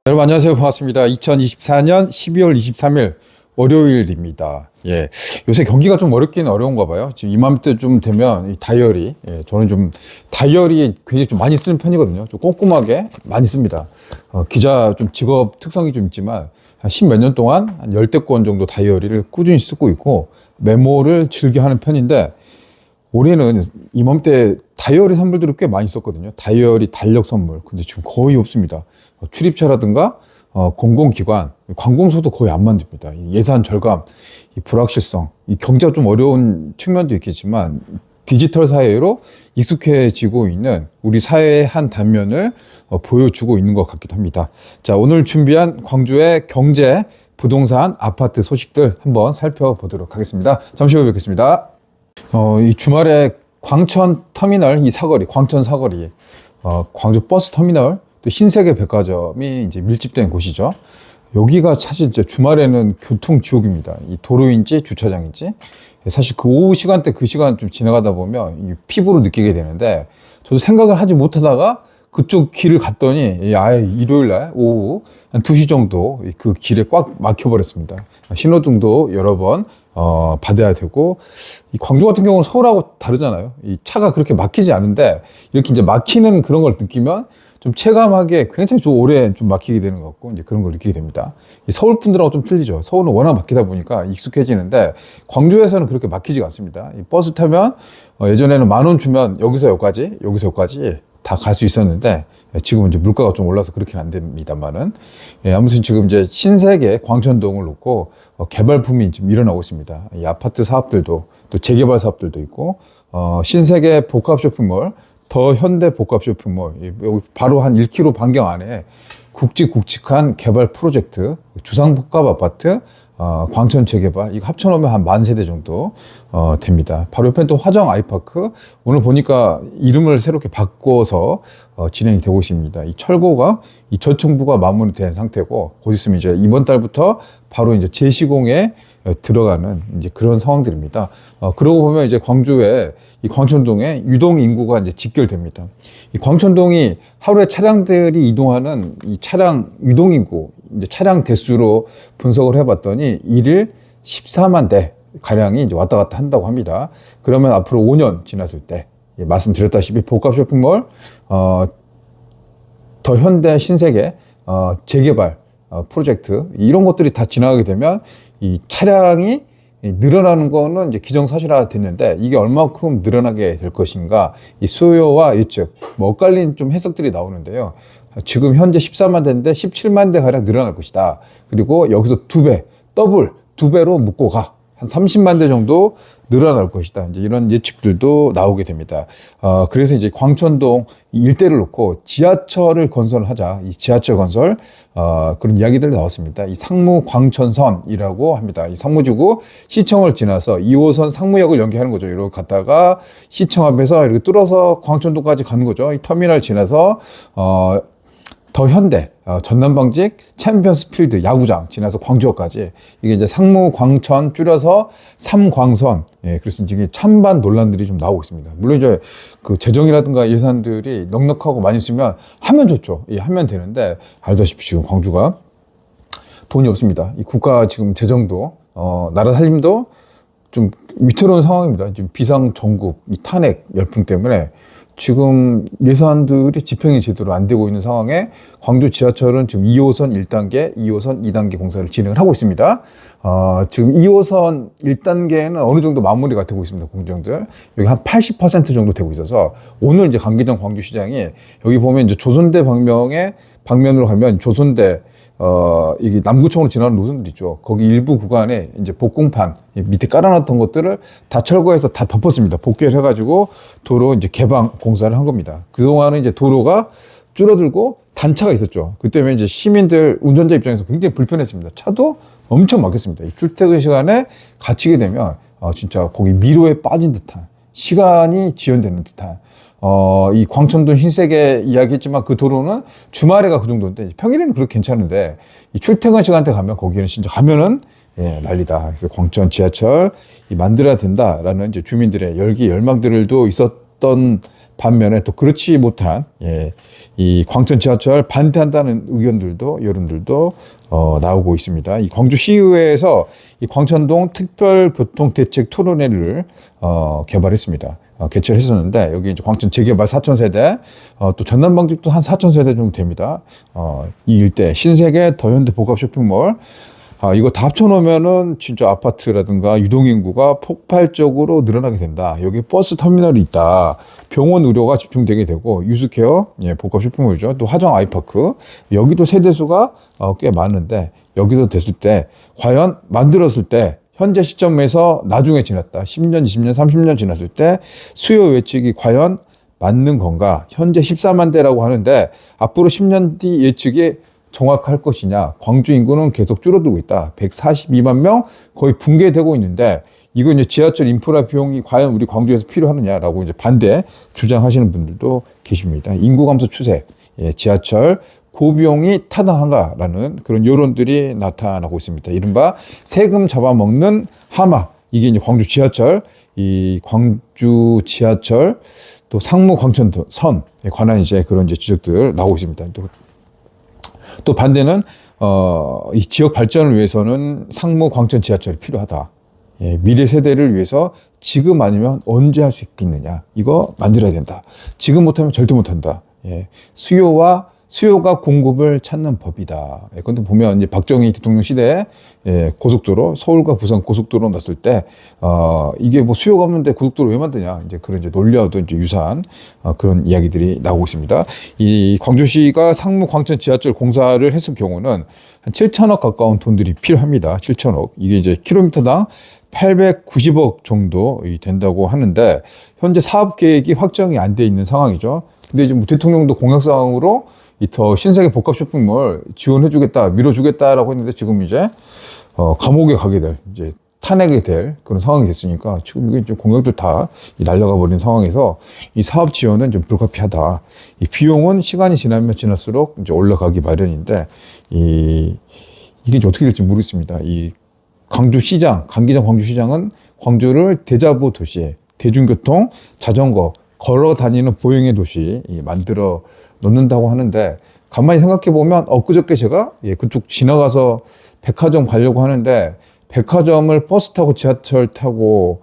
여러분 안녕하세요. 반갑습니다. 2024년 12월 23일 월요일입니다. 예, 요새 경기가 좀 어렵긴 어려운가 봐요. 지금 이맘때쯤 되면 이 다이어리, 저는 좀 다이어리 굉장히 좀 많이 쓰는 편이거든요. 좀 꼼꼼하게 많이 씁니다. 기자 좀 직업 특성이 좀 있지만 한 10몇 년 동안 한 10대 권 정도 다이어리를 꾸준히 쓰고 있고 메모를 즐겨 하는 편인데, 올해는 이맘때 다이어리 선물들을 꽤 많이 썼거든요. 다이어리 달력 선물. 근데 지금 거의 없습니다. 출입처라든가 공공기관, 관공서도 거의 안 만듭니다. 예산 절감, 이 불확실성, 이 경제가 좀 어려운 측면도 있겠지만 디지털 사회로 익숙해지고 있는 우리 사회의 한 단면을 보여주고 있는 것 같기도 합니다. 자, 오늘 준비한 광주의 경제, 부동산, 아파트 소식들 한번 살펴보도록 하겠습니다. 잠시 후에 뵙겠습니다. 이 주말에 광천 터미널, 이 사거리, 광천 사거리, 광주 버스 터미널, 또 신세계 백화점이 이제 밀집된 곳이죠. 여기가 사실 이제 주말에는 교통 지옥입니다. 이 도로인지 주차장인지. 사실 그 오후 시간대 그 시간 좀 지나가다 보면 피부로 느끼게 되는데, 저도 생각을 하지 못하다가 그쪽 길을 갔더니 아예 일요일날 오후 한 2시 정도 그 길에 꽉 막혀버렸습니다. 신호등도 여러 번 받아야 되고, 이 광주 같은 경우는 서울하고 다르잖아요. 이 차가 그렇게 막히지 않은데 이렇게 이제 막히는 그런 걸 느끼면 좀 체감하기에 굉장히 좀 오래 좀 막히게 되는 것 같고, 이제 그런 걸 느끼게 됩니다. 이 서울 분들하고 좀 틀리죠. 서울은 워낙 막히다 보니까 익숙해지는데 광주에서는 그렇게 막히지가 않습니다. 이 버스 타면 예전에는 10,000원 주면 여기서 여기까지, 여기서 여기까지 다 갈 수 있었는데, 지금은 이제 물가가 좀 올라서 그렇게는 안 됩니다만은, 아무튼 지금 이제 신세계 광천동을 놓고 개발품이 지금 일어나고 있습니다. 이 아파트 사업들도 또 재개발 사업들도 있고, 신세계 복합 쇼핑몰, 더 현대 복합 쇼핑몰, 여기 바로 한 1km 반경 안에 굵직굵직한 개발 프로젝트, 주상복합 아파트, 광천 재개발, 이거 합쳐놓으면 한 10,000세대 정도 됩니다. 바로 옆에 또 화정 아이파크, 오늘 보니까 이름을 새롭게 바꿔서 진행이 되고 있습니다. 이 철거가, 이 저층부가 마무리된 상태고, 곧 있으면 이제 이번 달부터 바로 이제 재시공에 들어가는 이제 그런 상황들입니다. 그러고 보면 이제 광주에 이 광천동에 유동 인구가 이제 직결됩니다. 이 광천동이 하루에 차량들이 이동하는 이 차량 유동 인구, 이제 차량 대수로 분석을 해봤더니 일일 14만 대 가량이 이제 왔다 갔다 한다고 합니다. 그러면 앞으로 5년 지났을 때, 말씀드렸다시피 복합 쇼핑몰, 더 현대 신세계, 재개발 프로젝트, 이런 것들이 다 지나가게 되면 이 차량이 늘어나는 거는 이제 기정사실화 됐는데, 이게 얼마큼 늘어나게 될 것인가, 이 수요와 예측, 뭐 엇갈린 좀 해석들이 나오는데요. 지금 현재 14만 대인데 17만 대 가량 늘어날 것이다. 그리고 여기서 2배, 더블 2배로 묶고 가. 한 30만 대 정도 늘어날 것이다. 이제 이런 예측들도 나오게 됩니다. 그래서 이제 광천동 일대를 놓고 지하철을 건설하자. 이 지하철 건설, 그런 이야기들이 나왔습니다. 이 상무 광천선이라고 합니다. 이 상무지구 시청을 지나서 2호선 상무역을 연계하는 거죠. 이렇게 갔다가 시청 앞에서 이렇게 뚫어서 광천동까지 가는 거죠. 이 터미널 지나서, 더 현대, 전남방직 챔피언스 필드 야구장 지나서 광주역까지, 이게 이제 상무 광천 줄여서 삼광선. 그래서 이게 찬반 논란들이 좀 나오고 있습니다. 물론 이제 그 재정이라든가 예산들이 넉넉하고 많이 쓰면 하면 좋죠. 하면 되는데, 알다시피 지금 광주가 돈이 없습니다. 이 국가 지금 재정도, 나라 살림도 좀 위태로운 상황입니다. 지금 비상 전국, 이 탄핵 열풍 때문에 지금 예산들이 집행이 제대로 안 되고 있는 상황에 광주 지하철은 지금 2호선 1단계, 2호선 2단계 공사를 진행을 하고 있습니다. 지금 2호선 1단계는 어느 정도 마무리가 되고 있습니다. 공정들. 여기 한 80% 정도 되고 있어서 오늘 이제 강기정 광주시장이 여기 보면 이제 조선대 방면으로 가면 조선대 이게 남구청으로 지나는 노선들 있죠. 거기 일부 구간에 이제 복공판 밑에 깔아놨던 것들을 다 철거해서 다 덮었습니다. 복개를 해가지고 도로 이제 개방 공사를 한 겁니다. 그동안은 이제 도로가 줄어들고 단차가 있었죠. 그 때문에 이제 시민들 운전자 입장에서 굉장히 불편했습니다. 차도 엄청 막혔습니다. 이 출퇴근 시간에 갇히게 되면 진짜 거기 미로에 빠진 듯한 시간이 지연되는 듯한 이 광천동 흰색에 이야기했지만 그 도로는 주말에가 그 정도인데 평일에는 그렇게 괜찮은데 이 출퇴근 시간대 가면 거기는 진짜 가면은 난리다. 그래서 광천 지하철 만들어야 된다라는 이제 주민들의 열망들도 있었던 반면에 또 그렇지 못한 이 광천 지하철 반대한다는 의견들도 여론들도 나오고 있습니다. 이 광주시의회에서 이 광천동 특별교통대책 토론회를 개발했습니다. 개최를 했었는데 여기 이제 광천 재개발 4,000세대 또 전남방직도 한 4,000세대 정도 됩니다. 이 일대 신세계 더현대 복합 쇼핑몰 이거 다 합쳐놓으면은 진짜 아파트라든가 유동인구가 폭발적으로 늘어나게 된다. 여기 버스 터미널이 있다. 병원 의료가 집중되게 되고 유스케어 복합 쇼핑몰이죠. 또 화정 아이파크 여기도 세대수가 꽤 많은데 여기서 됐을 때 과연 만들었을 때 현재 시점에서 나중에 지났다. 10년, 20년, 30년 지났을 때 수요 예측이 과연 맞는 건가? 현재 14만 대라고 하는데 앞으로 10년 뒤 예측이 정확할 것이냐? 광주 인구는 계속 줄어들고 있다. 142만 명 거의 붕괴되고 있는데 이거 이제 지하철 인프라 비용이 과연 우리 광주에서 필요하느냐라고 이제 반대 주장하시는 분들도 계십니다. 인구 감소 추세, 지하철 고비용이 타당한가라는 그런 여론들이 나타나고 있습니다. 이른바 세금 잡아먹는 하마. 이게 이제 광주 지하철, 이 광주 지하철 또 상무 광천선에 관한 이제 그런 이제 지적들 나오고 있습니다. 또 반대는 이 지역 발전을 위해서는 상무 광천 지하철이 필요하다. 미래 세대를 위해서 지금 아니면 언제 할 수 있겠느냐. 이거 만들어야 된다. 지금 못하면 절대 못한다. 수요가 공급을 찾는 법이다. 그런데 보면 이제 박정희 대통령 시대에 고속도로 서울과 부산 고속도로 났을 때 이게 뭐 수요가 없는데 고속도로 왜 만드냐 이제 그런 이제 논리와도 이제 유사한 그런 이야기들이 나오고 있습니다. 이 광주시가 상무 광천 지하철 공사를 했을 경우는 한 7천억 가까운 돈들이 필요합니다. 7천억 이게 이제 킬로미터당 890억 정도 된다고 하는데 현재 사업 계획이 확정이 안 돼 있는 상황이죠. 근데 이제 뭐 대통령도 공약사항으로 더 신세계 복합 쇼핑몰 지원해주겠다, 밀어주겠다라고 했는데 지금 이제 감옥에 가게 될, 이제 탄핵이 될 그런 상황이 됐으니까 지금 이게 이제 공약들 다 날려가 버린 상황에서 이 사업 지원은 좀 불가피하다. 이 비용은 시간이 지나면 지날수록 이제 올라가기 마련인데 이게 이제 어떻게 될지 모르겠습니다. 이 광주시장, 강기정 광주시장은 광주를 대자보 도시, 대중교통, 자전거, 걸어 다니는 보행의 도시 만들어 놓는다고 하는데 가만히 생각해 보면 엊그저께 제가 그쪽 지나가서 백화점 가려고 하는데 백화점을 버스 타고 지하철 타고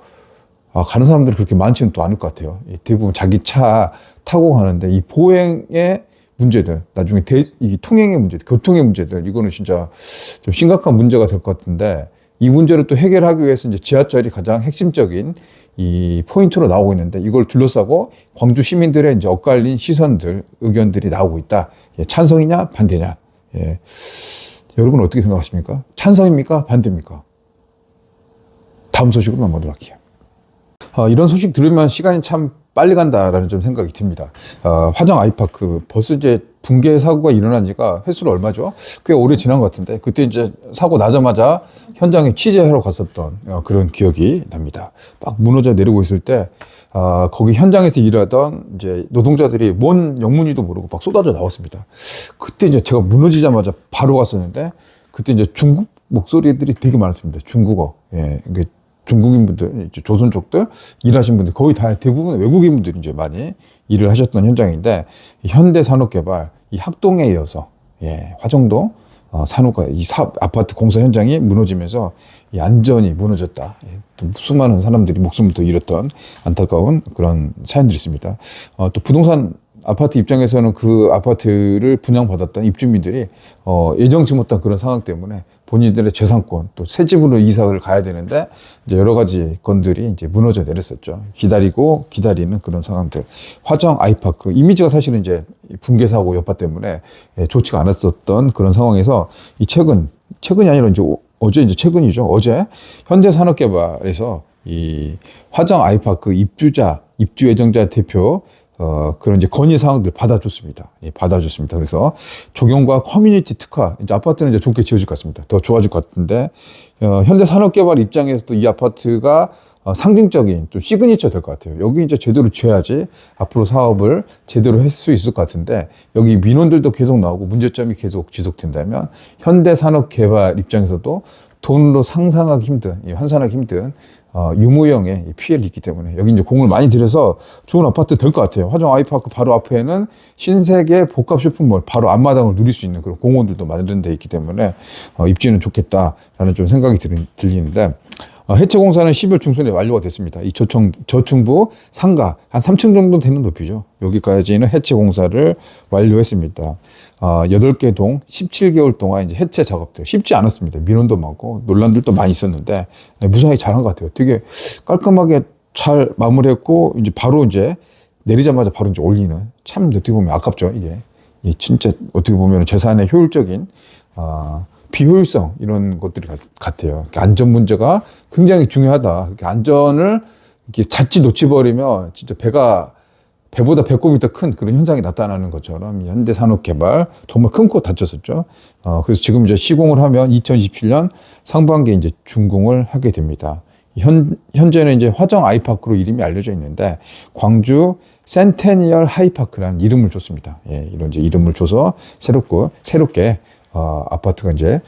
가는 사람들이 그렇게 많지는 또 않을 것 같아요. 대부분 자기 차 타고 가는데 이 보행의 문제들 나중에 이 통행의 문제들 교통의 문제들 이거는 진짜 좀 심각한 문제가 될 것 같은데 이 문제를 또 해결하기 위해서 이제 지하철이 가장 핵심적인 이 포인트로 나오고 있는데 이걸 둘러싸고 광주 시민들의 이제 엇갈린 시선들, 의견들이 나오고 있다. 찬성이냐, 반대냐. 여러분 어떻게 생각하십니까? 찬성입니까? 반대입니까? 다음 소식으로 넘어가도록 할게요. 이런 소식 들으면 시간이 참 빨리 간다라는 좀 생각이 듭니다. 화정 아이파크 벌써 이제 붕괴 사고가 일어난 지가 횟수로 얼마죠? 꽤 오래 지난 것 같은데 그때 이제 사고 나자마자 현장에 취재하러 갔었던 그런 기억이 납니다. 막 무너져 내리고 있을 때 거기 현장에서 일하던 이제 노동자들이 뭔 영문인지도 모르고 막 쏟아져 나왔습니다. 그때 이제 제가 무너지자마자 바로 갔었는데 그때 이제 중국 목소리들이 되게 많았습니다. 중국어. 중국인 분들, 조선 쪽들 일하신 분들 거의 다 대부분 외국인 분들이 이제 많이 일을 하셨던 현장인데 현대산업개발 이 학동에 이어서 화정동 산호가 이 아파트 공사 현장이 무너지면서 이 안전이 무너졌다. 예, 또 수많은 사람들이 목숨부터 잃었던 안타까운 그런 사연들이 있습니다. 또 부동산 아파트 입장에서는 그 아파트를 분양받았던 입주민들이 예정치 못한 그런 상황 때문에 본인들의 재산권 또 새 집으로 이사를 가야 되는데 이제 여러 가지 건들이 이제 무너져 내렸었죠. 기다리는 그런 상황들. 화정 아이파크 이미지가 사실은 이제 붕괴 사고 여파 때문에 좋지가 않았었던 그런 상황에서 이 최근이 아니라 이제 어제 이제 최근이죠. 어제 현대산업개발에서 이 화정 아이파크 입주 예정자 대표 그런 이제 건의 사항들 받아줬습니다. 예, 받아줬습니다. 그래서 조경과 커뮤니티 특화, 이제 아파트는 이제 좋게 지어질 것 같습니다. 더 좋아질 것 같은데, 현대산업개발 입장에서도 이 아파트가 상징적인 또 시그니처 될 것 같아요. 여기 이제 제대로 지어야지 앞으로 사업을 제대로 할 수 있을 것 같은데, 여기 민원들도 계속 나오고 문제점이 계속 지속된다면, 현대산업개발 입장에서도 돈으로 상상하기 힘든, 환산하기 힘든 유무형의 피해를 입기 때문에 여기 이제 공을 많이 들여서 좋은 아파트 될 것 같아요. 화정 아이파크 바로 앞에는 신세계 복합 쇼핑몰 바로 앞마당을 누릴 수 있는 그런 공원들도 마련돼 있기 때문에 입지는 좋겠다라는 좀 생각이 들리는데 해체 공사는 10월 중순에 완료가 됐습니다. 이 저층부 상가 한 3층 정도 되는 높이죠. 여기까지는 해체 공사를 완료했습니다. 8개 동 17개월 동안 이제 해체 작업들 쉽지 않았습니다. 민원도 많고 논란들도 많이 있었는데 무사히 잘한 것 같아요. 되게 깔끔하게 잘 마무리했고 이제 바로 이제 내리자마자 바로 이제 올리는 참 어떻게 보면 아깝죠. 이게 진짜 어떻게 보면 재산의 효율적인 비효율성 이런 것들이 같아요. 안전 문제가 굉장히 중요하다. 안전을 이렇게 자칫 놓치버리면 진짜 배보다 배꼽이 더 큰 그런 현상이 나타나는 것처럼 현대산업개발 정말 큰 코 다쳤었죠. 그래서 지금 이제 시공을 하면 2027년 상반기에 이제 준공을 하게 됩니다. 현재는 이제 화정 아이파크로 이름이 알려져 있는데 광주 센테니얼 하이파크라는 이름을 줬습니다. 예, 이런 이제 이름을 줘서 새롭게 아파트가 이제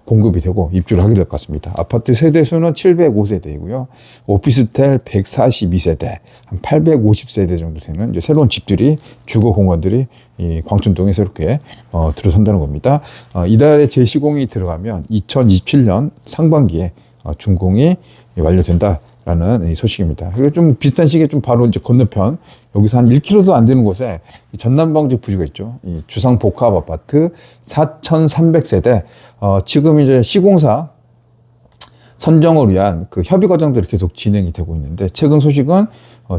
공급이 되고 입주를 하게 될 것 같습니다. 아파트 세대 수는 705세대이고요. 오피스텔 142세대, 한 850세대 정도 되는 이제 새로운 집들이 주거 공간들이 이 광천동에 새롭게 들어선다는 겁니다. 이달에 재시공이 들어가면 2027년 상반기에 준공이 완료된다라는 소식입니다. 그리고 좀 비슷한 시기에 좀 바로 이제 건너편 여기서 한 1km도 안 되는 곳에 전남방지 부지가 있죠. 이 주상 복합 아파트 4,300세대. 지금 이제 시공사 선정을 위한 그 협의 과정들이 계속 진행이 되고 있는데 최근 소식은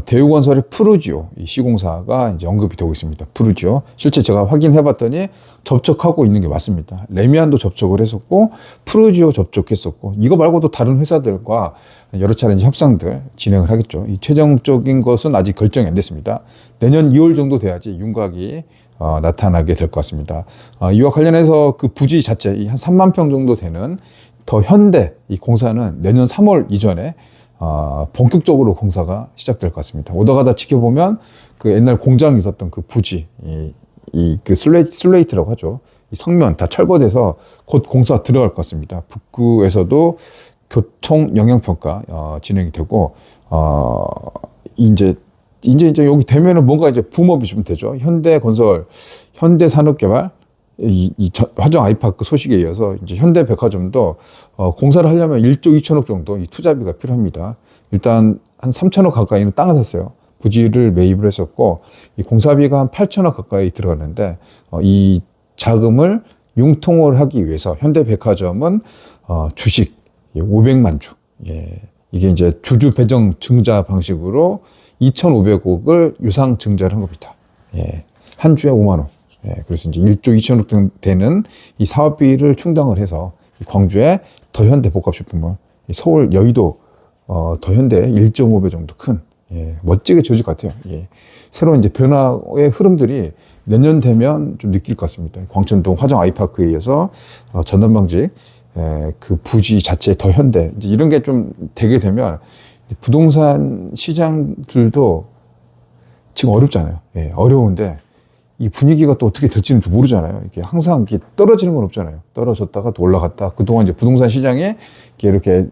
대우건설의 푸르지오 이 시공사가 이제 언급이 되고 있습니다. 푸르지오 실제 제가 확인해 봤더니 접촉하고 있는 게 맞습니다. 레미안도 접촉을 했었고 푸르지오 접촉했었고 이거 말고도 다른 회사들과 여러 차례 이제 협상들 진행을 하겠죠. 이 최종적인 것은 아직 결정이 안 됐습니다. 내년 2월 정도 돼야지 윤곽이 나타나게 될 것 같습니다. 이와 관련해서 그 부지 자체 한 3만 평 정도 되는 더 현대 이 공사는 내년 3월 이전에 본격적으로 공사가 시작될 것 같습니다. 오다 가다 지켜보면 그 옛날 공장이 있었던 그 부지, 그 슬레이트라고 하죠. 이 성면 다 철거돼서 곧 공사 들어갈 것 같습니다. 북구에서도 교통 영향평가 진행이 되고 이제 여기 되면은 뭔가 이제 붐업이 좀 되죠. 현대건설, 현대산업개발 화정 아이파크 소식에 이어서 이제 현대백화점도 공사를 하려면 1조 2천억 정도 이 투자비가 필요합니다. 일단 한 3천억 가까이는 땅을 샀어요. 부지를 매입을 했었고 이 공사비가 한 8천억 가까이 들어가는데 이 자금을 융통을 하기 위해서 현대백화점은 주식 500만 주 이게 이제 주주 배정 증자 방식으로 2,500억을 유상 증자를 한 겁니다. 한 주에 5만 원. 그래서 이제 1조 2천억 되는 이 사업비를 충당을 해서 광주의 더현대 복합 쇼핑몰, 서울 여의도 더현대 1.5배 정도 큰 멋지게 지어질 것 같아요. 새로운 이제 변화의 흐름들이 내년 되면 좀 느낄 것 같습니다. 광천동 화정 아이파크에 이어서 전남방지 그 부지 자체 더현대 이제 이런 게 좀 되게 되면 부동산 시장들도 지금 어렵잖아요. 어려운데 이 분위기가 또 어떻게 될지는 좀 모르잖아요. 이게 항상 이렇게 떨어지는 건 없잖아요. 떨어졌다가 또 올라갔다. 그동안 이제 부동산 시장에 이렇게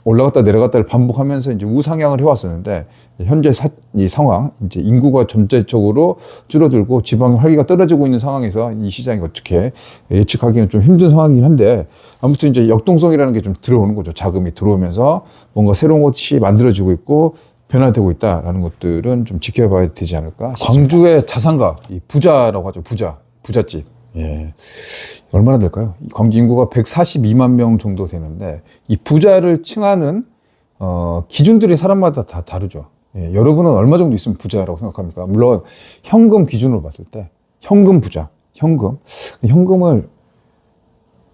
올라갔다 내려갔다를 반복하면서 이제 우상향을 해왔었는데 현재 이 상황 이제 인구가 전체적으로 줄어들고 지방의 활기가 떨어지고 있는 상황에서 이 시장이 어떻게 예측하기는 좀 힘든 상황이긴 한데 아무튼 이제 역동성이라는 게 좀 들어오는 거죠. 자금이 들어오면서 뭔가 새로운 것이 만들어지고 있고 변화되고 있다라는 것들은 좀 지켜봐야 되지 않을까. 광주의 자산가, 이 부자라고 하죠. 부잣집. 예. 얼마나 될까요? 광주 인구가 142만 명 정도 되는데 이 부자를 칭하는 기준들이 사람마다 다 다르죠. 예. 여러분은 얼마 정도 있으면 부자라고 생각합니까? 물론 현금 기준으로 봤을 때 현금 부자, 현금을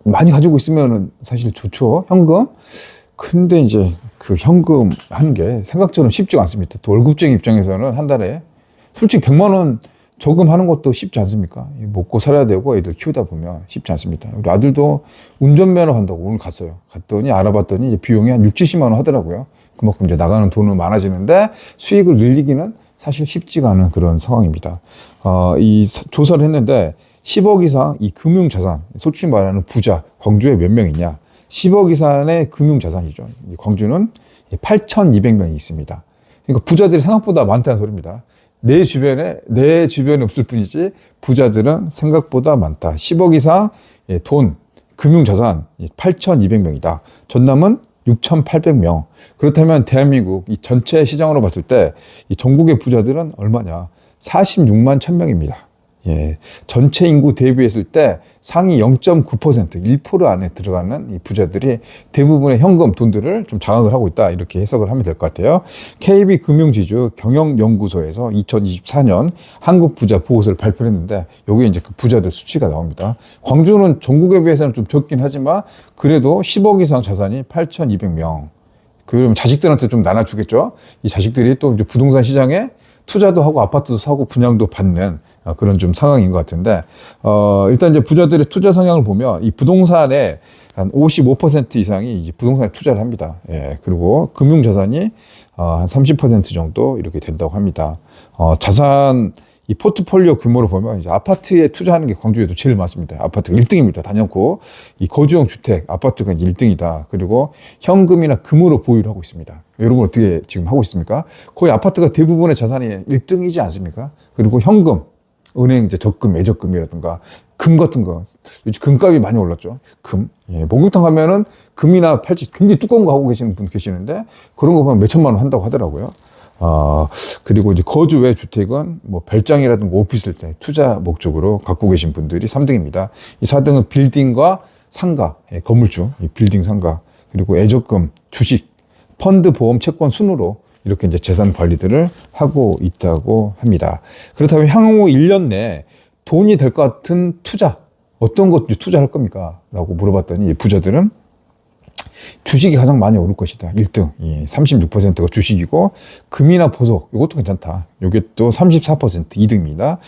많이 가지고 있으면 사실 좋죠. 현금. 근데 이제 그 현금 하는 게 생각처럼 쉽지가 않습니다. 또 월급쟁이 입장에서는 한 달에 솔직히 100만 원 저금하는 것도 쉽지 않습니까? 먹고 살아야 되고 애들 키우다 보면 쉽지 않습니다. 우리 아들도 운전면허 한다고 오늘 갔더니 알아봤더니 이제 비용이 한 6, 70만 원 하더라고요. 그만큼 이제 나가는 돈은 많아지는데 수익을 늘리기는 사실 쉽지가 않은 그런 상황입니다. 이 조사를 했는데 10억 이상 이 금융자산, 솔직히 말하는 부자, 광주에 몇 명 있냐? 10억 이상의 금융자산이죠. 광주는 8,200명이 있습니다. 그러니까 부자들이 생각보다 많다는 소리입니다. 내 주변에 없을 뿐이지 부자들은 생각보다 많다. 10억 이상 돈, 금융자산 8,200명이다. 전남은 6,800명. 그렇다면 대한민국 이 전체 시장으로 봤을 때 이 전국의 부자들은 얼마냐? 46만 1,000명입니다. 예, 전체 인구 대비했을 때 상위 0.9%, 1% 안에 들어가는 이 부자들이 대부분의 현금 돈들을 좀 장악을 하고 있다. 이렇게 해석을 하면 될 것 같아요. KB금융지주 경영연구소에서 2024년 한국 부자 보고서를 발표했는데 여기에 이제 그 부자들 수치가 나옵니다. 광주는 전국에 비해서는 좀 적긴 하지만 그래도 10억 이상 자산이 8,200명. 그럼 자식들한테 좀 나눠주겠죠. 이 자식들이 또 이제 부동산 시장에 투자도 하고 아파트도 사고 분양도 받는 그런 좀 상황인 것 같은데, 일단 이제 부자들의 투자 성향을 보면 이 부동산에 한 55% 이상이 이제 부동산에 투자를 합니다. 예, 그리고 금융자산이 한 30% 정도 이렇게 된다고 합니다. 자산 이 포트폴리오 규모로 보면 이제 아파트에 투자하는 게 광주에도 제일 많습니다. 아파트가 1등입니다. 단연코 이 거주용 주택 아파트가 1등이다. 그리고 현금이나 금으로 보유를 하고 있습니다. 여러분 어떻게 지금 하고 있습니까? 거의 아파트가 대부분의 자산이 1등이지 않습니까? 그리고 현금, 은행 이제 적금, 예적금이라든가 금 같은 거 요즘 금값이 많이 올랐죠. 금, 예, 목욕탕 가면은 금이나 팔찌 굉장히 두꺼운 거 하고 계시는 분 계시는데 그런 거 보면 몇천만 원 한다고 하더라고요. 그리고 이제 거주 외 주택은 뭐 별장이라든가 오피스텔 때 투자 목적으로 갖고 계신 분들이 3등입니다. 이 4등은 빌딩과 상가, 예, 건물주, 이 빌딩 상가, 그리고 예적금, 주식, 펀드, 보험, 채권 순으로 이렇게 이제 재산 관리들을 하고 있다고 합니다. 그렇다면 향후 1년 내에 돈이 될 것 같은 투자, 어떤 것 투자할 겁니까? 라고 물어봤더니 부자들은 주식이 가장 많이 오를 것이다. 1등. 36%가 주식이고, 금이나 보석, 이것도 괜찮다. 이게 또 34% 2등입니다.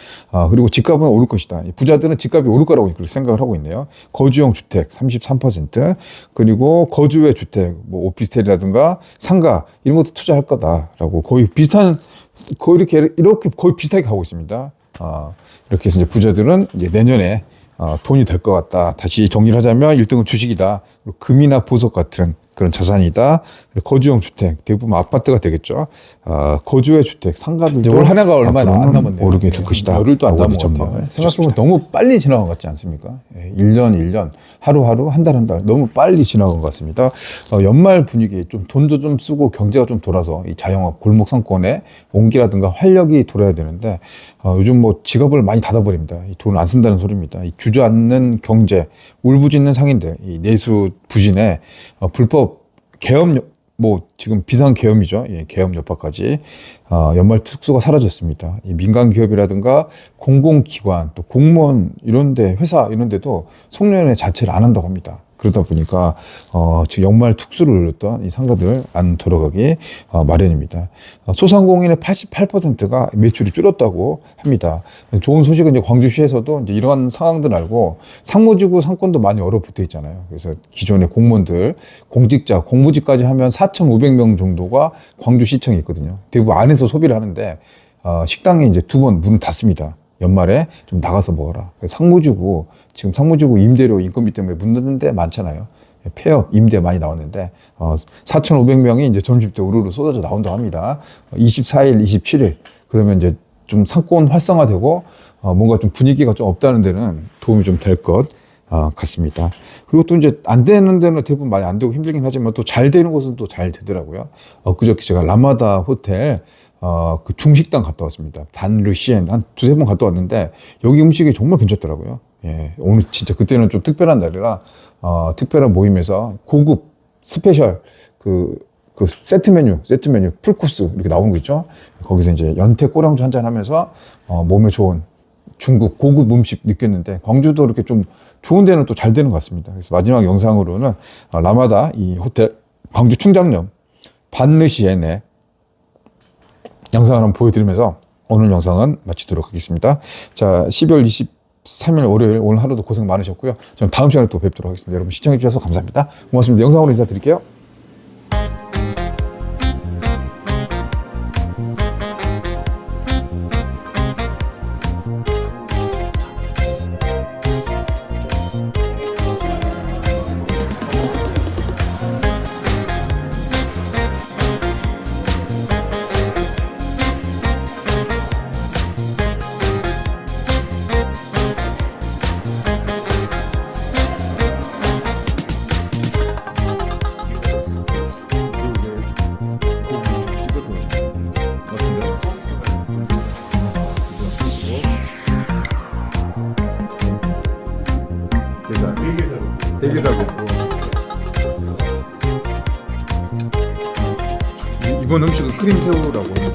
그리고 집값은 오를 것이다. 부자들은 집값이 오를 거라고 그렇게 생각을 하고 있네요. 거주용 주택 33%, 그리고 거주외 주택, 뭐 오피스텔이라든가 상가, 이런 것도 투자할 거다라고 거의 비슷한, 거의 이렇게 거의 비슷하게 가고 있습니다. 이렇게 해서 이제 부자들은 이제 내년에 돈이 될 것 같다. 다시 정리를 하자면 1등은 주식이다. 그리고 금이나 보석 같은 그런 자산이다. 그리고 거주용 주택, 대부분 아파트가 되겠죠. 거주의 주택, 상가들도 올 한 해가 얼마 안 남았네요. 오르게 될 것이다. 열흘도 안 남은 것 같아요. 생각해보면 너무 빨리 지나간 것 같지 않습니까? 1년, 하루하루, 한 달 너무 빨리 지나간 것 같습니다. 연말 분위기, 좀 돈도 좀 쓰고 경제가 좀 돌아서 이 자영업, 골목 상권에 온기라든가 활력이 돌아야 되는데 요즘 뭐 지갑을 많이 닫아버립니다. 이 돈을 안 쓴다는 소리입니다. 이 주저앉는 경제, 울부짖는 상인들, 이 내수 부진에 불법 계엄, 뭐 지금 비상 계엄이죠. 예, 계엄 여파까지 연말 특수가 사라졌습니다. 이 민간 기업이라든가 공공기관, 또 공무원 이런데 회사 이런데도 송년회 자체를 안 한다고 합니다. 그러다 보니까 지금 연말 특수를 올렸던 이 상가들 안 돌아가기 마련입니다. 소상공인의 88%가 매출이 줄었다고 합니다. 좋은 소식은 이제 광주시에서도 이제 이러한 상황들 알고 상무지구 상권도 많이 얼어붙어 있잖아요. 그래서 기존의 공무원들, 공직자, 공무직까지 하면 4,500명 정도가 광주시청에 있거든요. 대부분 안에서 소비를 하는데 식당에 이제 2번 문을 닫습니다. 연말에 좀 나가서 먹어라. 상무지구, 지금 상무지구 임대료 인건비 때문에 문 닫는 데 많잖아요. 폐업, 임대 많이 나왔는데 4,500명이 이제 점심 때 우르르 쏟아져 나온다고 합니다. 24일, 27일 그러면 이제 좀 상권 활성화되고 뭔가 좀 분위기가 좀 없다는 데는 도움이 좀 될 것 같습니다. 그리고 또 이제 안 되는 데는 대부분 많이 안 되고 힘들긴 하지만 또 잘 되는 곳은 또 잘 되더라고요. 그저께 제가 라마다 호텔 그 중식당 갔다 왔습니다. 반르시엔 한 두세 번 갔다 왔는데 여기 음식이 정말 괜찮더라고요. 예, 오늘 진짜 그때는 좀 특별한 날이라 특별한 모임에서 고급 스페셜 그 세트 메뉴 풀코스 이렇게 나오는 거 있죠. 거기서 이제 연태 꼬량주 한잔 하면서 몸에 좋은 중국 고급 음식 느꼈는데 광주도 이렇게 좀 좋은 데는 또 잘 되는 것 같습니다. 그래서 마지막 영상으로는 라마다 이 호텔 광주 충장역 반르시엔의 영상을 한번 보여드리면서 오늘 영상은 마치도록 하겠습니다. 자, 12월 23일 월요일 오늘 하루도 고생 많으셨고요. 저는 다음 시간에 또 뵙도록 하겠습니다. 여러분 시청해 주셔서 감사합니다. 고맙습니다. 영상으로 인사드릴게요. 대게살 먹고 이번 음식은 크림 새우라고